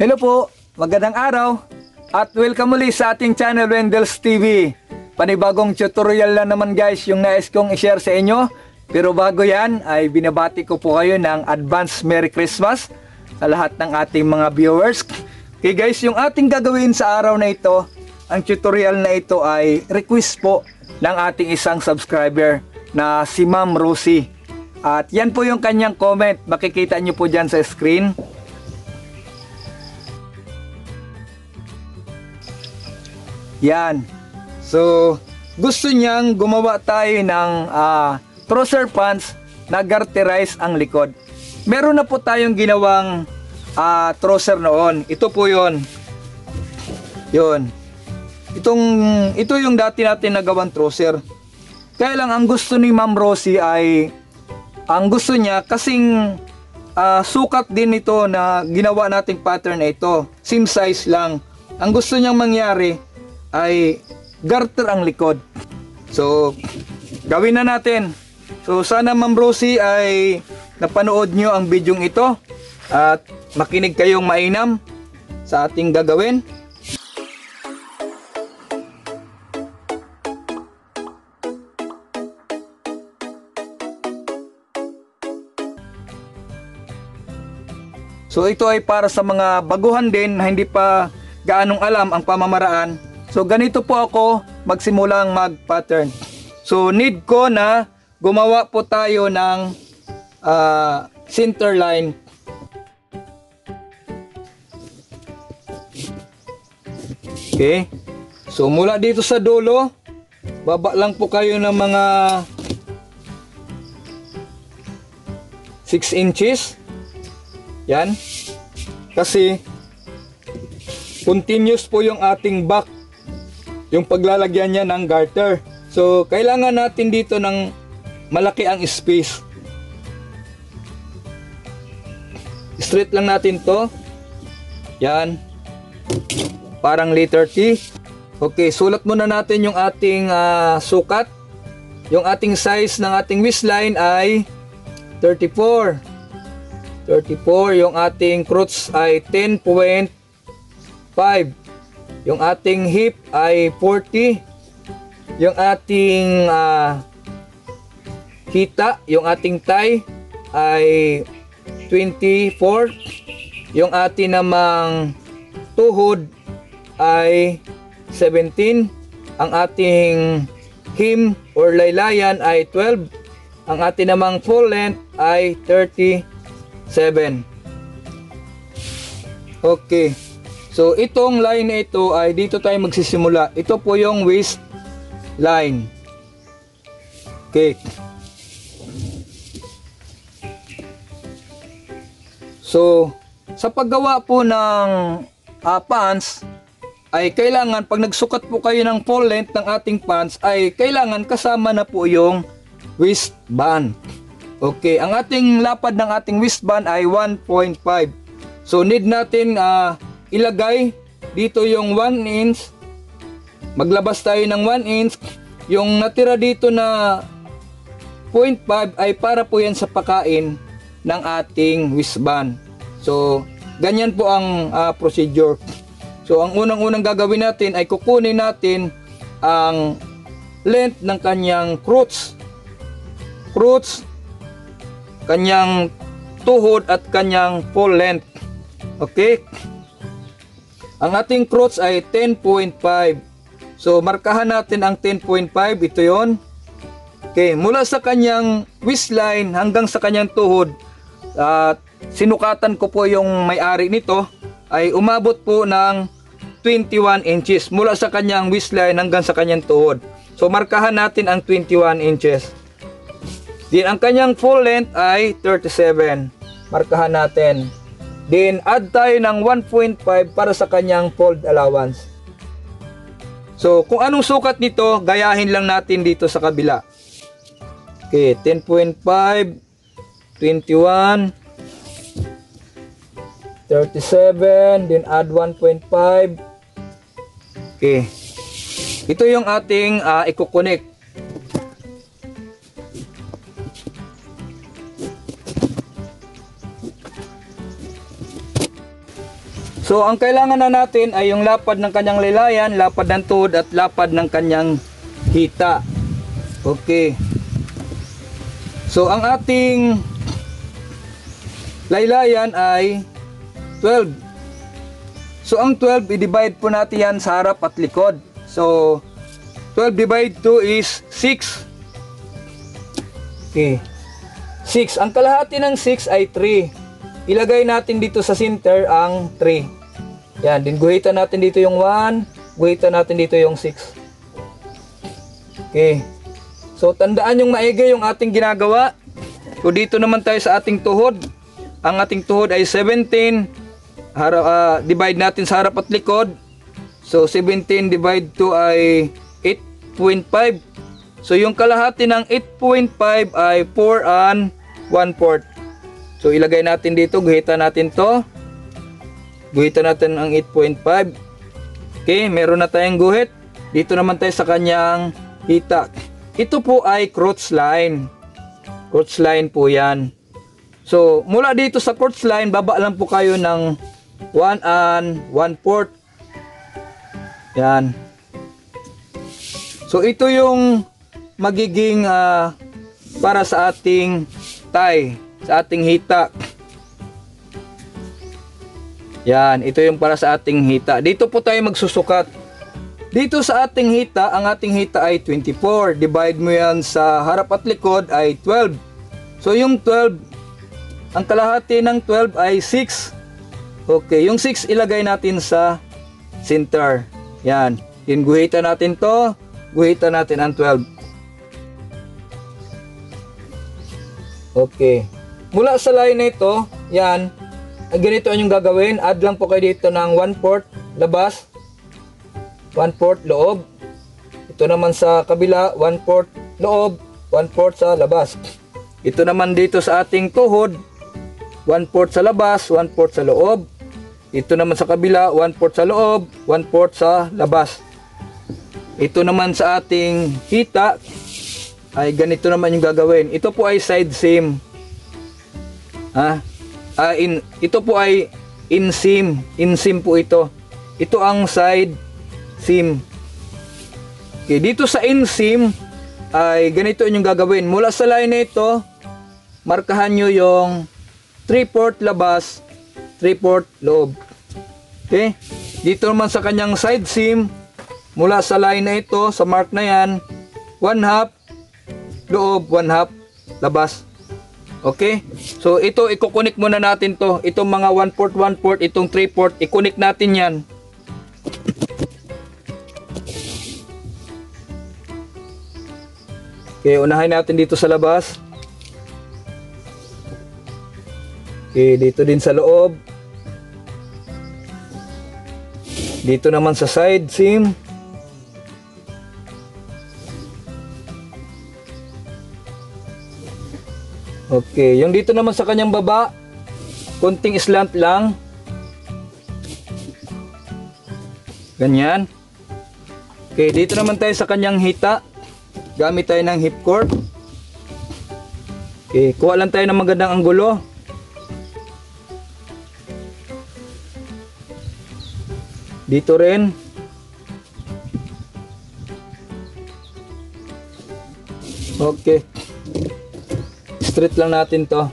Hello po, magandang araw at welcome muli sa ating channel Wendels TV. Panibagong tutorial na naman guys yung nais kong i-share sa inyo. Pero bago yan ay binabati ko po kayo ng advance Merry Christmas sa lahat ng ating mga viewers. Okay guys, yung ating gagawin sa araw na ito, ang tutorial na ito ay request po ng ating isang subscriber na si Ma'am Rosie. At yan po yung kanyang comment, makikita nyo po dyan sa screen. Yan. So, gusto niyang gumawa tayo ng trouser pants na garterize ang likod. Meron na po tayong ginawang trouser noon. Ito po yon. Yun. Ito yung dati natin nagawang trouser. Kaya lang ang gusto ni Ma'am Rosie ay, ang gusto niya kasing sukat din ito na ginawa nating pattern na ito. Same size lang. Ang gusto niyang mangyari ay garter ang likod. So, gawin na natin. So, sana Ma'am Rosie ay napanood nyo ang bidyong ito at makinig kayong mainam sa ating gagawin. So, ito ay para sa mga baguhan din na hindi pa gaanong alam ang pamamaraan. So ganito po ako magsimulang mag-pattern. So need ko na gumawa po tayo ng center line. Okay. So mula dito sa dulo, baba lang po kayo ng mga 6 inches. Yan. Kasi continuous po yung ating back, yung paglalagyan niya ng garter. So, kailangan natin dito ng malaki ang space. Straight lang natin to. Yan. Parang letter T. Okay, sulat muna natin yung ating sukat. Yung ating size ng ating waistline ay 34. 34. Yung ating crotch ay 10.5. Yung ating hip ay 40. Yung ating hita, yung ating thigh ay 24. Yung ating namang tuhod ay 17. Ang ating hem or laylayan ay 12. Ang ating namang full length ay 37. Okay. So, itong line na ito ay dito tayo magsisimula. Ito po yung waist line. Okay. So, sa paggawa po ng pants, ay kailangan, pag nagsukat po kayo ng full length ng ating pants, ay kailangan kasama na po yung waistband. Okay. Ang ating lapad ng ating waistband ay 1.5. So, need natin ilagay dito yung 1 inch. Maglabas tayo ng 1 inch. Yung natira dito na 0.5 ay para po yan sa pakain ng ating waistband. So, ganyan po ang procedure. So, ang unang-unang gagawin natin ay kukunin natin ang length ng kanyang crotch, kanyang tuhod at kanyang full length. Okay? Ang ating crotch ay 10.5. So, markahan natin ang 10.5. Ito yon. Okay. Mula sa kanyang waistline hanggang sa kanyang tuhod, sinukatan ko po yung may-ari nito, ay umabot po ng 21 inches. Mula sa kanyang waistline hanggang sa kanyang tuhod. So, markahan natin ang 21 inches. Then, ang kanyang full length ay 37. Markahan natin. Then, add tayo ng 1.5 para sa kanyang fold allowance. So, kung anong sukat nito, gayahin lang natin dito sa kabila. Okay, 10.5, 21, 37, then add 1.5. Okay. Ito yung ating i-connect. So ang kailangan na natin ay yung lapad ng kanyang laylayan, lapad ng tuhod at lapad ng kanyang hita. Okay. So ang ating laylayan ay 12. So ang 12 i-divide po natin yan sa harap at likod. So 12 divide 2 is 6. Okay. 6. Ang kalahati ng 6 ay 3. Ilagay natin dito sa center ang 3. Yan, din guhitan natin dito yung 1, guhitan natin dito yung 6. Okay. So tandaan yung maigi yung ating ginagawa. So dito naman tayo sa ating tuhod. Ang ating tuhod ay 17. Divide natin sa harap at likod. So 17 divide 2 ay 8.5. So yung kalahati ng 8.5 ay 4 and 1/4. So ilagay natin dito, guhitan natin to. Guhitan natin ang 8.5. Okay, meron na tayong guhit. Dito naman tayo sa kanyang hita. Ito po ay crotch line. Crotch line po yan. So mula dito sa crotch line, baba lang po kayo ng 1 and 1/4. Yan. So ito yung magiging para sa ating thigh, sa ating hita. Yan, ito yung para sa ating hita. Dito po tayo magsusukat. Dito sa ating hita, ang ating hita ay 24. Divide mo yan sa harap at likod ay 12. So yung 12, ang kalahati ng 12 ay 6. Okay, yung 6 ilagay natin sa center. Yan, guhitan natin to, guhitan natin ang 12. Okay. Mula sa line na ito, yan, ganito ang yung gagawin. Add lang po kayo dito ng 1/4 labas, 1/4 loob. Ito naman sa kabila, 1/4 loob, 1/4 sa labas. Ito naman dito sa ating tuhod, 1/4 sa labas, 1/4 sa loob. Ito naman sa kabila, 1/4 sa loob, 1/4 sa labas. Ito naman sa ating hita, ay ganito naman yung gagawin. Ito po ay side seam. Ito po ay inseam. Inseam po ito. Ito ang side seam. Okay, dito sa inseam ay ganito yung gagawin. Mula sa line na ito, markahan nyo yung 3/4 labas, 3/4 loob. Okay? Dito naman sa kanyang side seam, mula sa line na ito, sa mark na yan, 1/2 loob, 1/2 labas. Okay? So ito, ikukunik muna natin to. Itong mga 1/4, 1/4, itong 3/4, ikunik natin yan. Okay, unahin natin dito sa labas. Okay, dito din sa loob. Dito naman sa side seam. Okay, yung dito naman sa kanyang baba, konting slant lang. Ganyan. Okay, dito naman tayo sa kanyang hita. Gamit tayo ng hip cord. Okay, kuha lang tayo ng magandang anggulo. Dito rin. Okay. Straight lang natin to.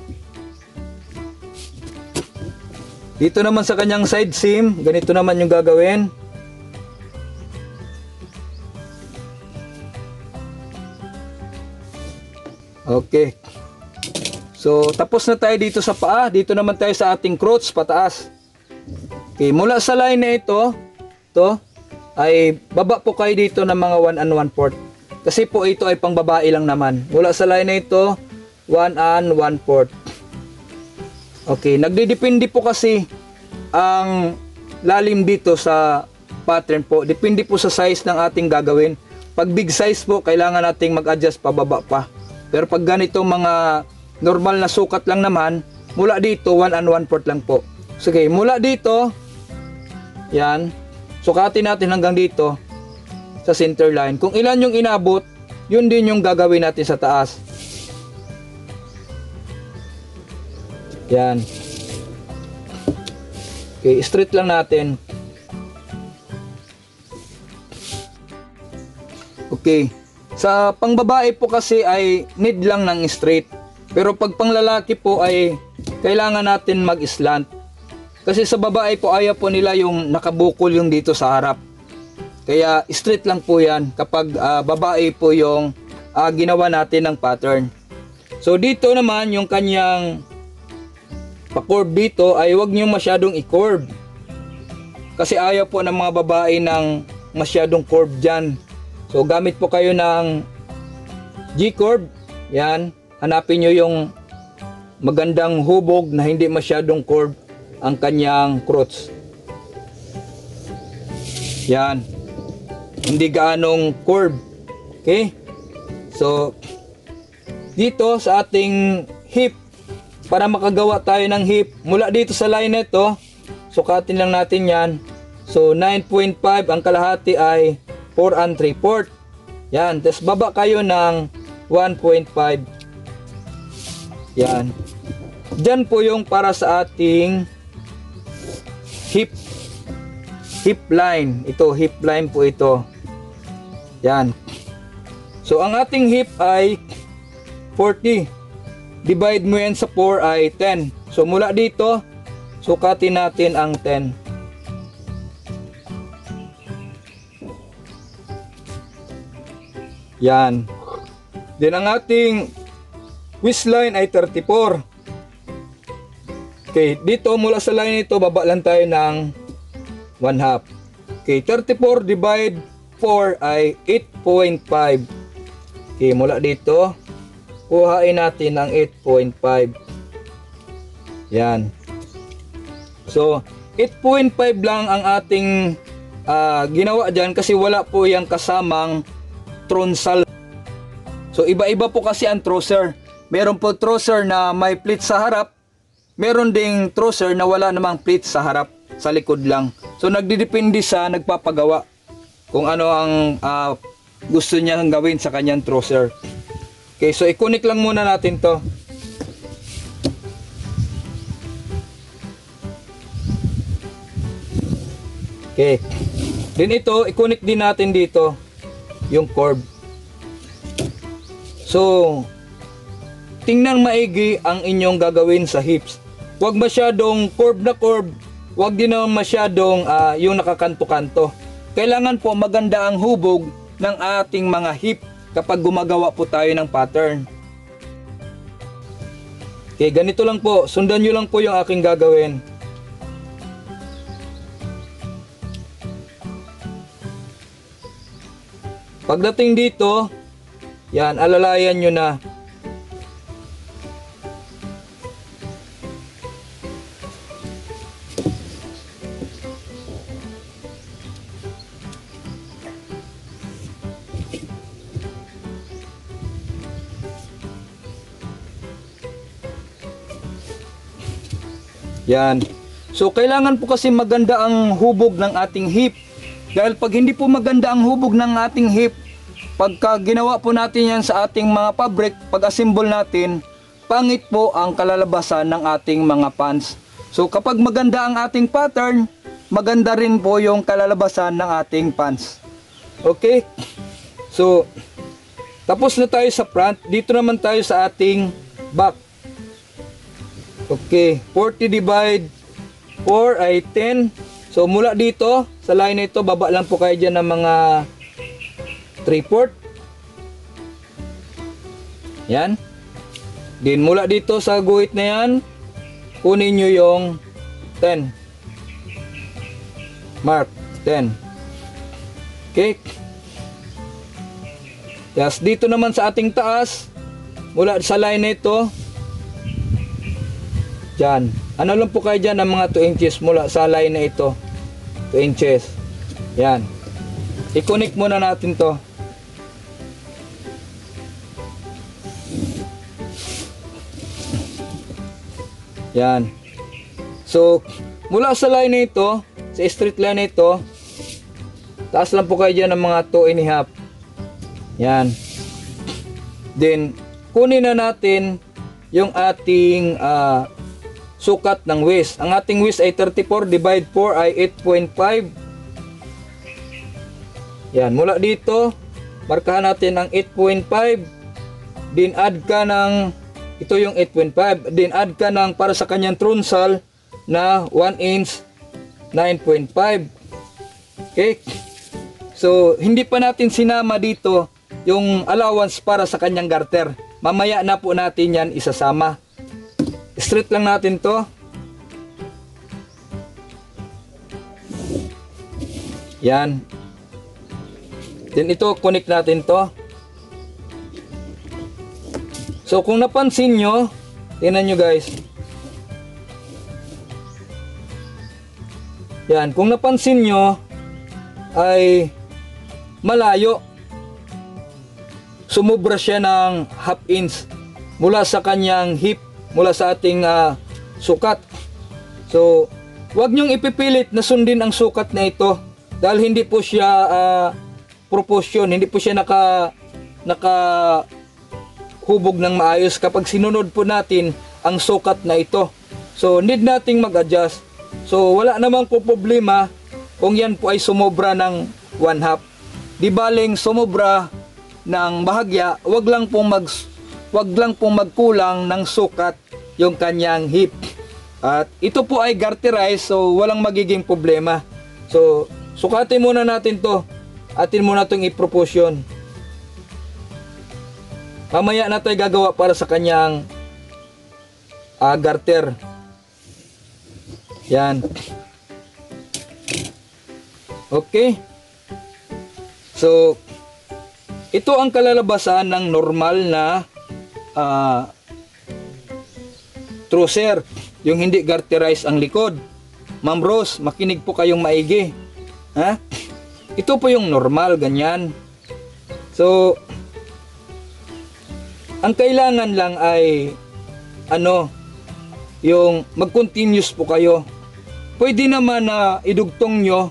Dito naman sa kanyang side seam, ganito naman yung gagawin. Okay. So, tapos na tayo dito sa paa. Dito naman tayo sa ating crotch, pataas. Okay, mula sa line na ito, ay baba po kayo dito ng mga 1 and 1/4. Kasi po ito ay pang babae lang naman. Mula sa line na ito, 1 and 1/4. Okay, nagdidepende po kasi ang lalim dito sa pattern po. Depende po sa size ng ating gagawin. Pag big size po, kailangan nating mag-adjust pababa pa. Pero pag ganito mga normal na sukat lang naman, mula dito 1 and 1/4 lang po. Sige, mula dito, yan, sukatin natin hanggang dito sa center line. Kung ilan yung inabot, yun din yung gagawin natin sa taas. Yan. Okay, straight lang natin. Okay. Sa pangbabae po kasi ay need lang ng straight. Pero pag panglalaki po ay kailangan natin mag-slant. Kasi sa babae po ayaw po nila yung nakabukol yung dito sa harap. Kaya straight lang po yan kapag babae po yung ginawa natin ng pattern. So dito naman yung kanyang pa-curve dito ay huwag nyo masyadong i-curve. Kasi ayaw po ng mga babae ng masyadong curve dyan. So gamit po kayo ng G-curve. Yan. Hanapin nyo yung magandang hubog na hindi masyadong curve ang kanyang crotch. Yan. Hindi gaanong curve. Okay? So dito sa ating hip, para makagawa tayo ng hip, mula dito sa line nito, sukatin lang natin yan. So 9.5, ang kalahati ay 4 3/4. Yan, tapos baba kayo ng 1.5. Yan. Diyan po yung para sa ating hip line. Ito, hip line po ito. Yan. So ang ating hip ay 40. Divide mo yan sa 4 ay 10. So mula dito, sukatin natin ang 10. Yan. Then ang ating waistline ay 34. Okay, dito mula sa line nito, baba lang tayo ng 1/2. Okay, 34 divide 4 ay 8.5. Okay, mula dito, kuhain natin ang 8.5. Yan. So, 8.5 lang ang ating ginawa dyan kasi wala po yung kasamang tronsal. So, iba-iba po kasi ang trouser. Meron po trouser na may pleat sa harap. Meron ding trouser na wala namang pleat sa harap, sa likod lang. So, nagdidepende sa nagpapagawa kung ano ang gusto niya gawin sa kanyang trouser. Okay, so i-connect lang muna natin to. Okay. Then ito, i-connect din natin dito yung curve. So, tingnan maigi ang inyong gagawin sa hips. Huwag masyadong curve na curve. Huwag din naman masyadong yung nakakanto-kanto. Kailangan po maganda ang hubog ng ating mga hip kapag gumagawa po tayo ng pattern. Okay, ganito lang po. Sundan nyo lang po yung aking gagawin. Pagdating dito, yan, alalayan nyo na. Yan. So, kailangan po kasi maganda ang hubog ng ating hip. Dahil pag hindi po maganda ang hubog ng ating hip, pagka ginawa po natin yan sa ating mga fabric, pag-assemble natin, pangit po ang kalalabasan ng ating mga pants. So, kapag maganda ang ating pattern, maganda rin po yung kalalabasan ng ating pants. Okay? So, tapos na tayo sa front. Dito naman tayo sa ating back. Okay, 40 divide 4 ay 10. So mula dito, sa line na ito, baba lang po kayo dyan ng mga 3/4. Yan. Then mula dito sa guhit na yan, kunin nyo yung 10. Mark, 10. Okay. Yes, dito naman sa ating taas, mula sa line na ito, dyan. Ano lang po kayo dyan ng mga 2 inches mula sa line na ito. 2 inches. Yan. I-connect muna natin to. Yan. So, mula sa line na ito, sa straight line na ito, taas lang po kayo dyan ng mga 2.5. Yan. Then, kunin na natin yung ating sukat ng width. Ang ating width ay 34, divide 4 ay 8.5. Yan, mula dito, markahan natin ang 8.5. Din add ka ng, ito yung 8.5. Din add ka ng para sa kanyang truncal na 1 inch 9.5. Okay? So, hindi pa natin sinama dito yung allowance para sa kanyang garter. Mamaya na po natin yan isasama. Straight lang natin to. Yan. Then ito, connect natin to. So, kung napansin nyo, tingnan nyo guys. Yan, kung napansin nyo, ay malayo. Sumubra siya ng half inch mula sa kanyang hip, mula sa ating sukat. So, huwag nyong ipipilit na sundin ang sukat na ito dahil hindi po siya proportion, hindi po siya hubog ng maayos kapag sinunod po natin ang sukat na ito. So, need nating mag-adjust. So, wala namang po problema kung yan po ay sumobra ng 1/2. Di baling sumobra ng bahagya, wag lang pong magkulang ng sukat yung kanyang hip. At ito po ay garterized, so walang magiging problema. So, sukatin muna natin to. Atin muna itong i-proportion. Mamaya na tayo gagawa para sa kanyang garter. Yan. Okay. So, ito ang kalalabasan ng normal na trouser, yung hindi garterized ang likod. Ma'am Rose, makinig po kayong maigi. Ha? Ito po yung normal, ganyan. So, ang kailangan lang ay yung mag-continuous po kayo. Pwede naman na idugtong nyo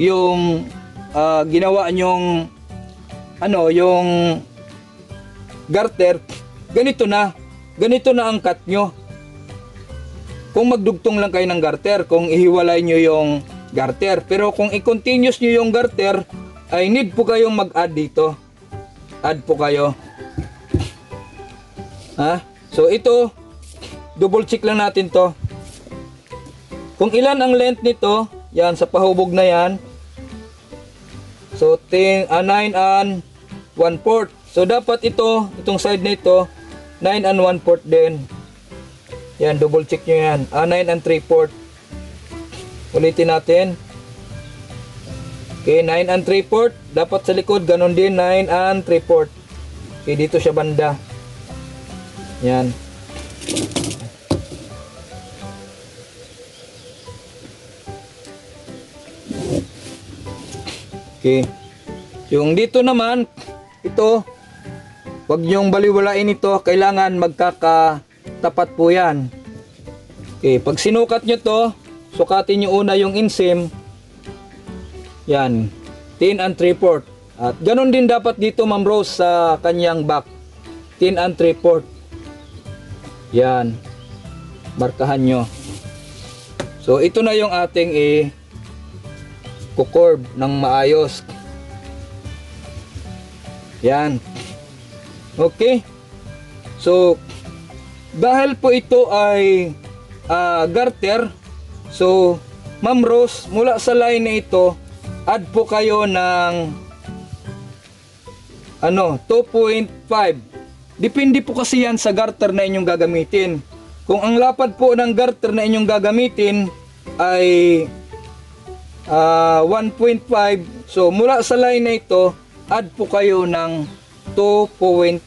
yung ginawa nyong yung garter, ganito na ang cut nyo. Kung magdugtong lang kayo ng garter, kung ihiwalay nyo yung garter. Pero kung i-continuous nyo yung garter, ay need po kayong mag-add dito. Add po kayo. Ha? So ito, double check lang natin to. Kung ilan ang length nito, yan sa pahubog na yan. So 9 and 1/4. So dapat itong side na ito 9 and 1/4 din. Yan, double check nyo yan. 9 and 3/4. Ulitin natin. Okay, 9 and 3/4. Dapat sa likod ganun din, 9 and 3/4. Okay, dito siya banda. Yan. Okay. Yung dito naman, ito, wag nyong baliwalain ito. Kailangan magkakatapat po yan. Okay. Pag sinukat nyo to, sukatin nyo una yung inseam. Yan. 10 and 3/4. At ganun din dapat dito, Ma'am Rose, sa kanyang back. 10 and 3/4. Yan. Markahan nyo. So, ito na yung ating kukurb ng maayos. Yan. Okay. So, dahil po ito ay garter, so, Ma'am Rose, mula sa line na ito, add po kayo ng 2.5. Depende po kasi yan sa garter na inyong gagamitin. Kung ang lapad po ng garter na inyong gagamitin ay 1.5, so mula sa line na ito, add po kayo ng 2.5.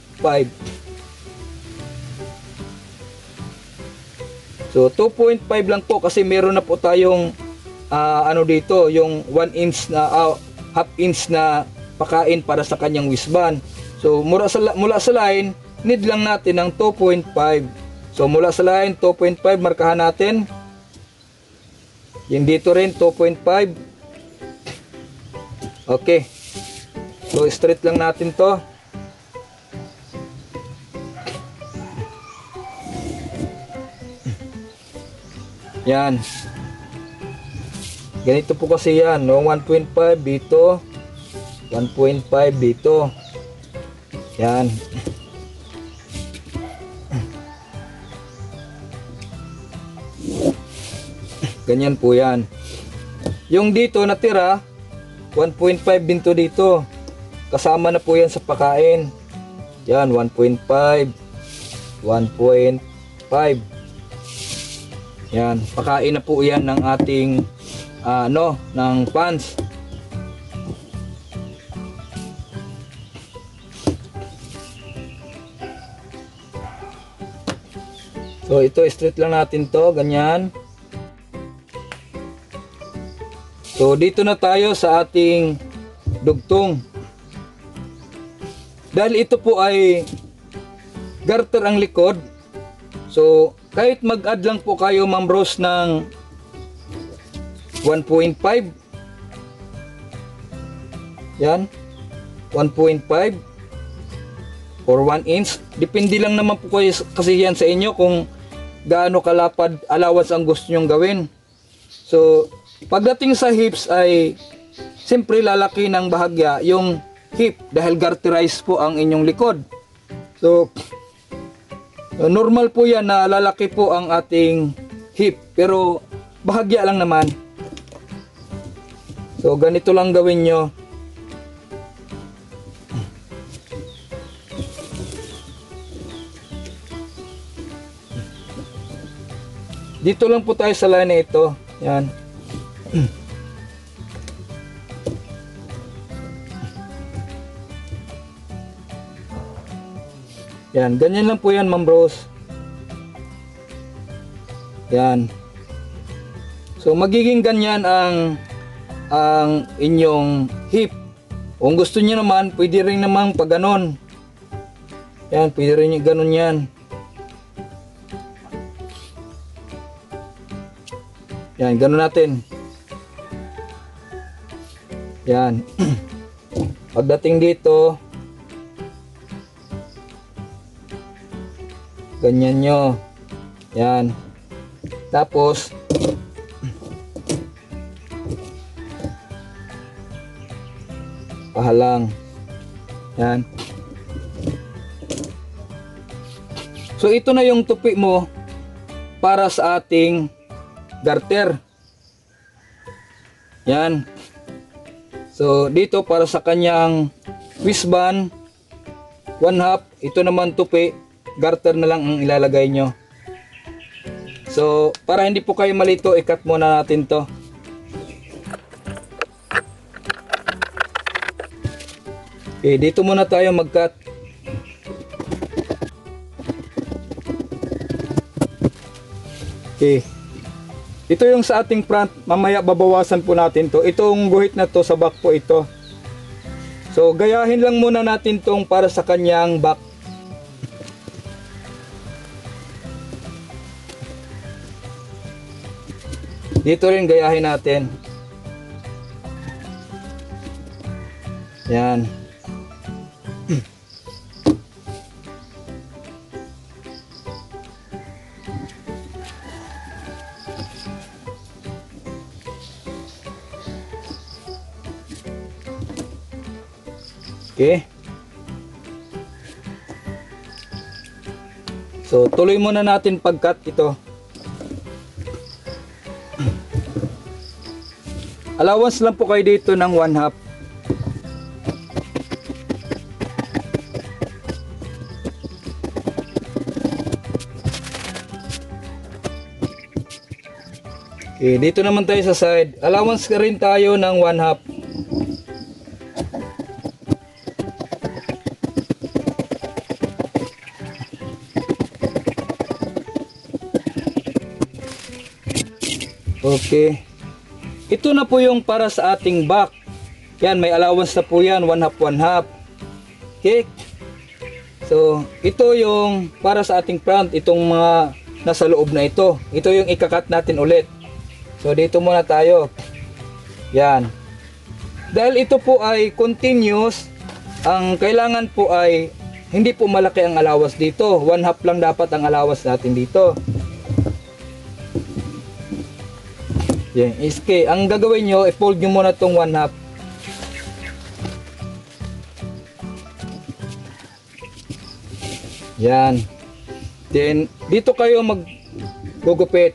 So 2.5 lang po kasi meron na po tayong dito, yung 1 inch na half inch na pakain para sa kanyang waistband. So mula sa line, need lang natin ng 2.5. So mula sa line 2.5, markahan natin. Yung dito rin 2.5. Okay. So straight lang natin to. Yan. Ganito po kasi yan, no? 1.5 dito, 1.5 dito. Yan. Ganyan po yan. Yung dito natira, 1.5 din to dito. Kasama na po yan sa pakain. Yan, 1.5. 1.5. Yan, pakain na po yan ng ating ng pans. So ito, straight lang natin to, ganyan. So dito na tayo sa ating dugtong. Dahil ito po ay garter ang likod. So kahit mag-add lang po kayo, Ma'am Rose, ng 1.5. Yan, 1.5 or 1 inch. Depende lang naman po kayo, kasi yan sa inyo kung gaano kalapad allowance ang gusto nyong gawin. So pagdating sa hips ay siyempre lalaki ng bahagya yung hip dahil garterized po ang inyong likod. So normal po yan na lalaki po ang ating hip, pero bahagya lang naman. So ganito lang gawin nyo. Dito lang po tayo sa line na ito. Yan. Yan, ganyan lang po yan, Ma'am Rose. Yan. So magiging ganyan ang inyong hip. Kung gusto niyo naman, pwede rin naman pag ganon. Yan, pwede rin yung ganon yan. Yan, ganon natin. Yan. Pagdating dito, ganyan nyo. Yan. Tapos pahalang. Yan. So ito na yung tupi mo para sa ating garter. Yan. So dito para sa kanyang waistband, 1/2. Ito naman tupi, garter na lang ang ilalagay nyo. So para hindi po kayo malito, i-cut muna natin to. Okay, dito muna tayo mag-cut. Okay. Ito yung sa ating front, mamaya babawasan po natin to. Itong guhit na to sa back po ito. So gayahin lang muna natin tong para sa kanyang back. Dito rin gayahin natin. Yan. Okay. So tuloy muna natin pag-cut ito. Allowance lang po kayo dito ng 1/2. Okay, dito naman tayo sa side. Allowance ka rin tayo ng 1/2. Okay. Ito na po yung para sa ating back. Yan, may allowance na po yan, 1/2, 1/2. Okay. So, ito yung para sa ating front, itong mga nasa loob na ito. Ito yung ikakat natin ulit. So, dito muna tayo. Yan. Dahil ito po ay continuous, ang kailangan po ay hindi po malaki ang allowance dito. 1/2 lang dapat ang allowance natin dito. Yan, iske. Ang gagawin nyo, i-fold nyo muna itong 1/2. Yan. Then, dito kayo maggugupit.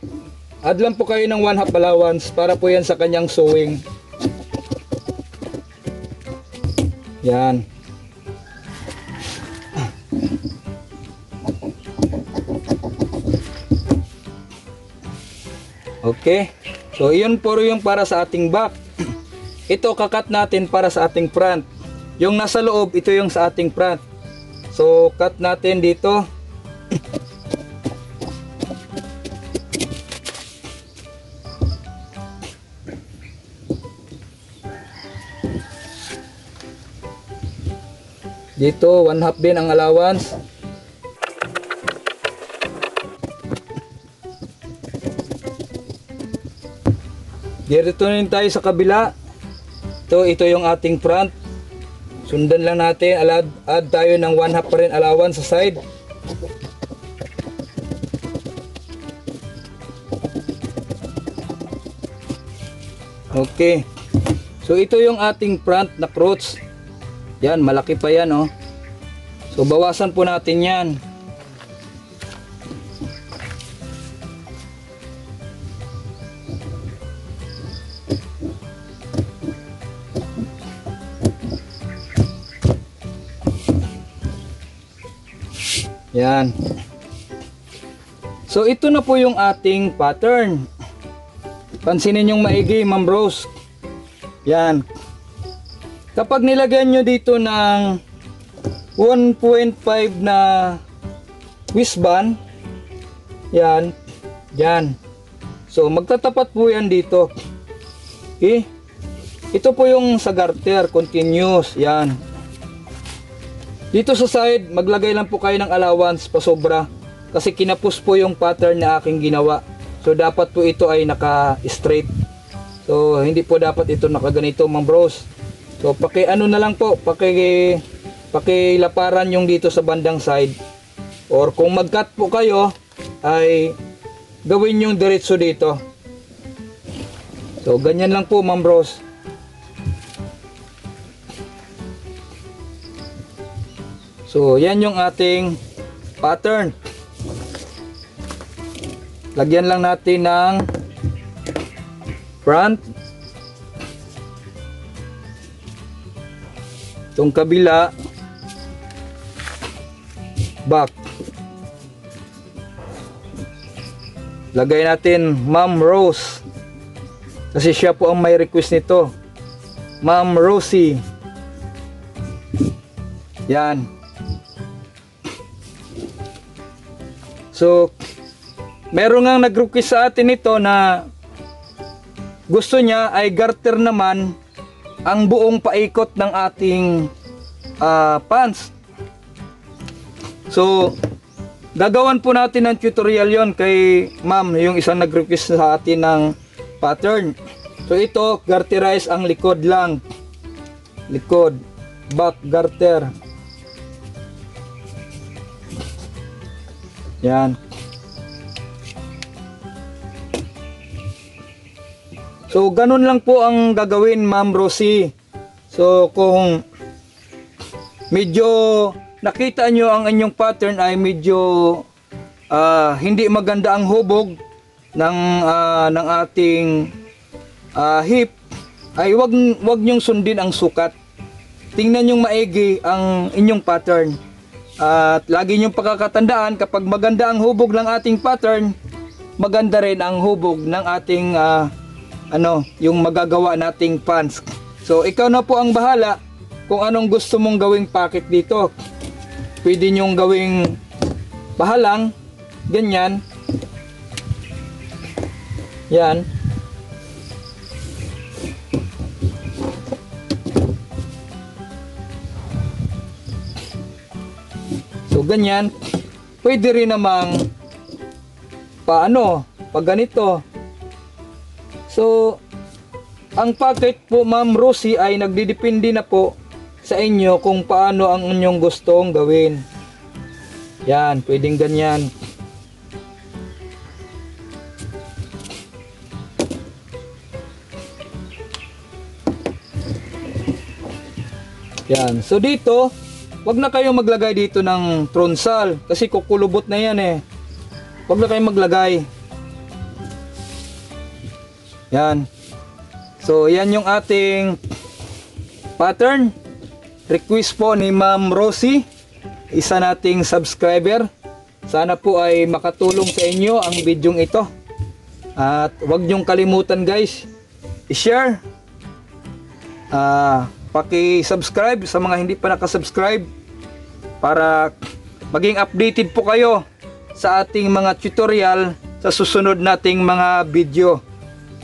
Add lang po kayo ng 1/2 allowance para po yan sa kanyang sewing. Yan. Okay. So, yun po yung para sa ating back. Ito, kakat natin para sa ating front. Yung nasa loob, ito yung sa ating front. So, cut natin dito. Dito, 1/2 din ang allowance. Dito rin tayo sa kabila. Ito yung ating front. Sundan lang natin. Add tayo ng 1/2 pa rin allowance sa side. Okay. So ito yung ating front na crotch. Yan, malaki pa yan, oh. So bawasan po natin yan. Yan. So ito na po yung ating pattern. Pansinin yung maigi, Ma'am Rose. Yan. Kapag nilagyan nyo dito ng 1.5 na wristband, yan, yan. So magtatapat po yan dito. Okay? Ito po yung sa garter, continuous, yan. Dito sa side, maglagay lang po kayo ng allowance pa sobra kasi kinapos po yung pattern na aking ginawa. So dapat po ito ay naka-straight. So hindi po dapat ito nakaganito, Ma'am Bros. So ano na lang po, pakilaparan yung dito sa bandang side. Or kung mag-cut po kayo, ay gawin yung diretso dito. So ganyan lang po, Ma'am Bros. So, yan yung ating pattern. Lagyan lang natin ng front. Itong kabila, back. Lagay natin Ma'am Rose. Kasi siya po ang may request nito. Ma'am Rosie. Yan. So, meron nga nag-request sa atin ito na gusto niya ay garter naman ang buong paikot ng ating pants. So, gagawan po natin ng tutorial yon kay ma'am, yung isang nag-request sa atin ng pattern. So, ito, garterize ang likod lang. Likod, back garter. Yan. So, ganun lang po ang gagawin, Ma'am Rosie. So, kung medyo nakita nyo ang inyong pattern ay medyo hindi maganda ang hubog ng ating hip, ay wag nyong sundin ang sukat. Tingnan nyong maigi ang inyong pattern. At lagi niyong pagkakatandaan, kapag maganda ang hubog ng ating pattern, maganda rin ang hubog ng ating yung magagawa nating pants. So ikaw na po ang bahala kung anong gusto mong gawing pocket dito. Pwede niyong gawing bahalang, ganyan. Yan. So ganyan, pwede rin namang pag ganito. So ang pocket po, Ma'am Rosie, ay nagdidepende na po sa inyo kung paano ang inyong gustong gawin. Yan, pwedeng ganyan. Yan. So dito, wag na kayong maglagay dito ng tronsal kasi kukulubot na yan eh. Wag na kayong maglagay. Yan. So yan yung ating pattern. Request po ni Ma'am Rosie, isa nating subscriber. Sana po ay makatulong sa inyo ang bidyong ito. At wag niyong kalimutan guys, i-share. Paki-subscribe sa mga hindi pa nakasubscribe para maging updated po kayo sa ating mga tutorial sa susunod nating mga video.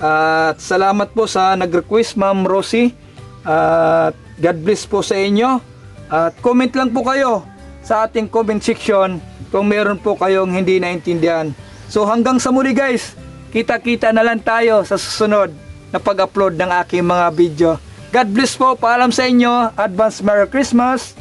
At salamat po sa nag-request Ma'am Rosie. At God bless po sa inyo. At comment lang po kayo sa ating comment section kung meron po kayong hindi naintindihan. So hanggang sa muli guys, kita-kita na lang tayo sa susunod na pag-upload ng aking mga video. God bless po, paalam sa inyo, advance Merry Christmas.